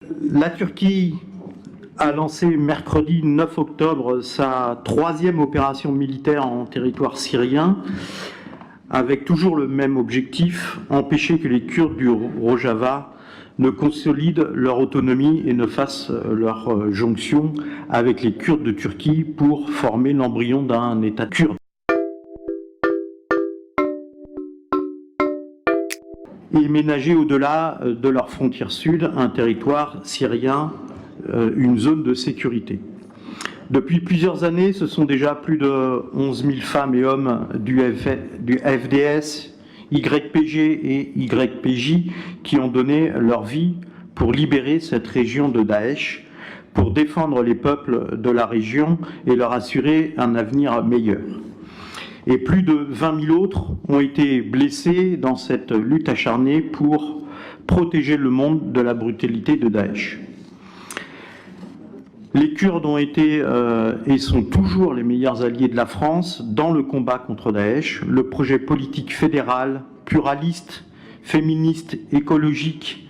La Turquie a lancé mercredi 9 octobre sa troisième opération militaire en territoire syrien, avec toujours le même objectif, empêcher que les Kurdes du Rojava ne consolident leur autonomie et ne fassent leur jonction avec les Kurdes de Turquie pour former l'embryon d'un État kurde. Et ménager au-delà de leur frontière sud un territoire syrien, une zone de sécurité. Depuis plusieurs années, ce sont déjà plus de 11 000 femmes et hommes du FDS, YPG et YPJ qui ont donné leur vie pour libérer cette région de Daesh, pour défendre les peuples de la région et leur assurer un avenir meilleur. Et plus de 20 000 autres ont été blessés dans cette lutte acharnée pour protéger le monde de la brutalité de Daesh. Les Kurdes ont été et sont toujours les meilleurs alliés de la France dans le combat contre Daesh. Le projet politique fédéral, pluraliste, féministe, écologique,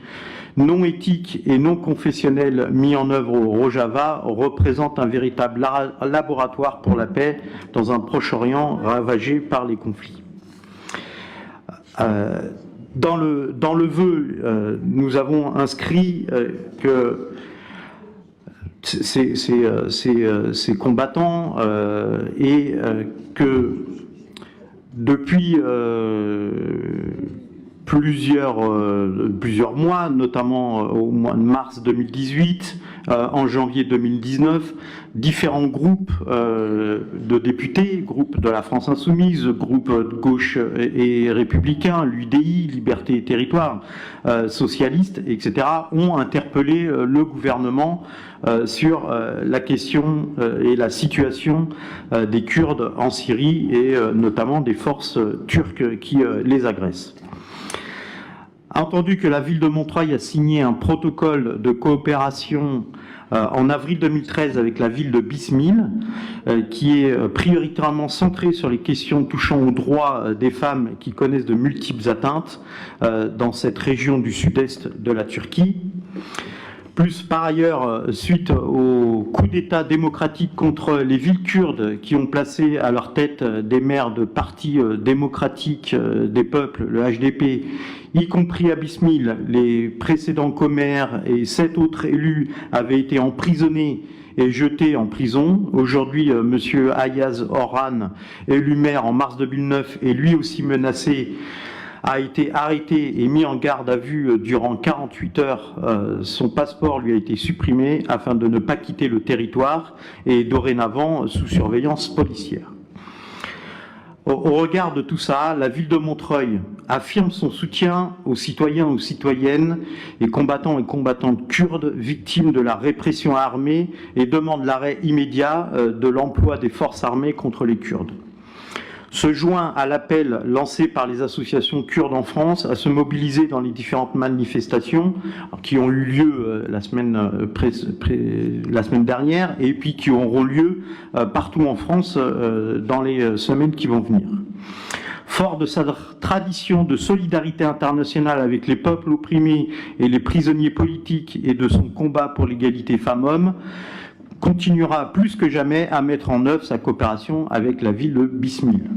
non éthique et non confessionnel mis en œuvre au Rojava représente un véritable laboratoire pour la paix dans un Proche-Orient ravagé par les conflits. Dans le vœu, nous avons inscrit que ces combattants et que depuis plusieurs mois, notamment au mois de mars 2018, en janvier 2019, différents groupes de députés, groupes de la France Insoumise, groupes de gauche et républicains, l'UDI, Liberté et Territoire, socialistes, etc., ont interpellé le gouvernement sur la question et la situation des Kurdes en Syrie et notamment des forces turques qui les agressent. Entendu que la ville de Montreuil a signé un protocole de coopération en avril 2013 avec la ville de Bismil, qui est prioritairement centré sur les questions touchant aux droits des femmes qui connaissent de multiples atteintes dans cette région du sud-est de la Turquie. Plus par ailleurs, suite au coup d'État démocratique contre les villes kurdes qui ont placé à leur tête des maires de partis démocratiques des peuples, le HDP, y compris à Bismil, les précédents commères et 7 autres élus avaient été emprisonnés et jetés en prison. Aujourd'hui, M. Ayaz Orhan, élu maire en mars 2009, est lui aussi menacé, a été arrêté et mis en garde à vue durant 48 heures. Son passeport lui a été supprimé afin de ne pas quitter le territoire et dorénavant sous surveillance policière. Au regard de tout ça, la ville de Montreuil affirme son soutien aux citoyens et aux citoyennes et combattantes kurdes victimes de la répression armée et demande l'arrêt immédiat de l'emploi des forces armées contre les Kurdes. Se joint à l'appel lancé par les associations kurdes en France à se mobiliser dans les différentes manifestations qui ont eu lieu la semaine dernière et puis qui auront lieu partout en France dans les semaines qui vont venir. Fort de sa tradition de solidarité internationale avec les peuples opprimés et les prisonniers politiques et de son combat pour l'égalité femmes-hommes, continuera plus que jamais à mettre en œuvre sa coopération avec la ville de Bismil.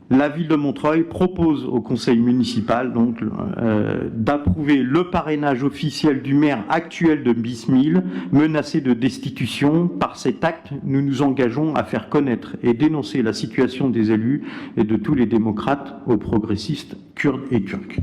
La ville de Montreuil propose au conseil municipal donc d'approuver le parrainage officiel du maire actuel de Bismil, menacé de destitution. Par cet acte, nous nous engageons à faire connaître et dénoncer la situation des élus et de tous les démocrates aux progressistes kurdes et turcs.